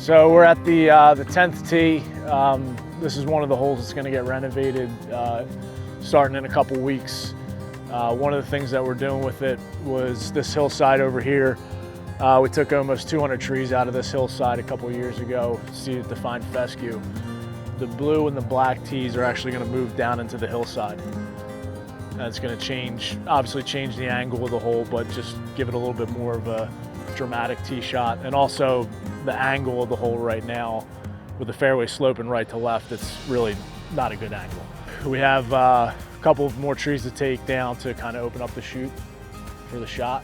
So we're at the 10th tee. This is one of the holes that's going to get renovated starting in a couple weeks. One of the things that we're doing with it was this hillside over here. We took almost 200 trees out of this hillside a couple years ago, seeded to find fescue. The blue and the black tees are actually going to move down into the hillside. And it's going to change, obviously change the angle of the hole, but just give it a little bit more of a dramatic tee shot. And also the angle of the hole right now, with the fairway sloping right to left, it's really not a good angle. We have a couple of more trees to take down to kind of open up the chute for the shot.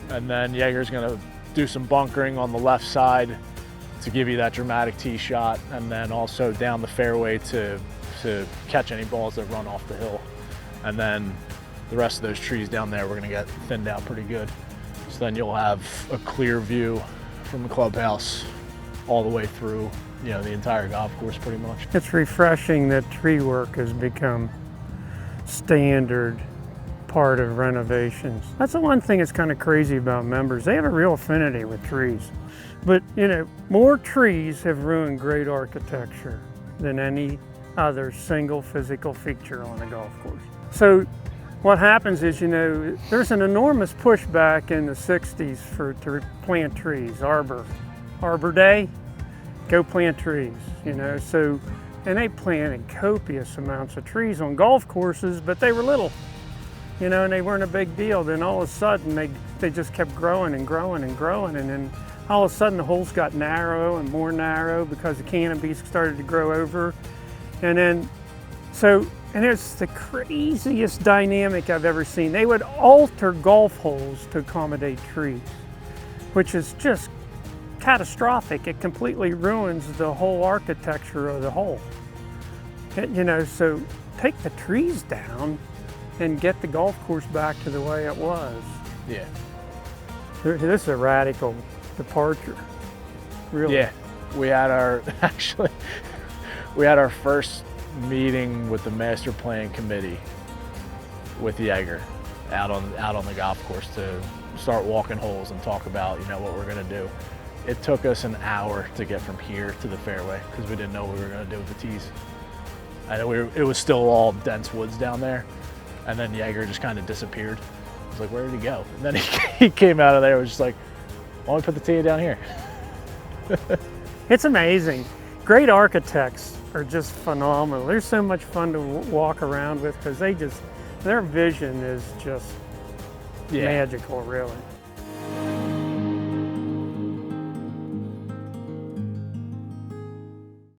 And then Jaeger's going to do some bunkering on the left side to give you that dramatic tee shot, and then also down the fairway to catch any balls that run off the hill. And then the rest of those trees down there, we're going to get thinned out pretty good. So then you'll have a clear view from the clubhouse all the way through, you know, the entire golf course pretty much. It's refreshing that tree work has become standard part of renovations. That's the one thing that's kind of crazy about members. They have a real affinity with trees. But, you know, more trees have ruined great architecture than any other single physical feature on a golf course. So what happens is, you know, there's an enormous pushback in the 60s to plant trees. Arbor Day, go plant trees, you know. So, and they planted copious amounts of trees on golf courses, but they were little, you know, and they weren't a big deal. Then all of a sudden they just kept growing and growing and growing, and then all of a sudden the holes got narrow and more narrow because the canopies started to grow over. And then, and it's the craziest dynamic I've ever seen. They would alter golf holes to accommodate trees, which is just catastrophic. It completely ruins the whole architecture of the hole. You know, so take the trees down and get the golf course back to the way it was. Yeah. This is a radical departure, really. Yeah, we had our first meeting with the master plan committee with Jaeger out on the golf course to start walking holes and talk about, you know, what we're going to do. It took us an hour to get from here to the fairway because we didn't know what we were going to do with the tees. It was still all dense woods down there, and then Jaeger just kind of disappeared. I was like, where did he go? And then he came out of there and was just like, why don't we put the tee down here? It's amazing. Great architects are just phenomenal. They're so much fun to walk around with because their vision is just magical, really.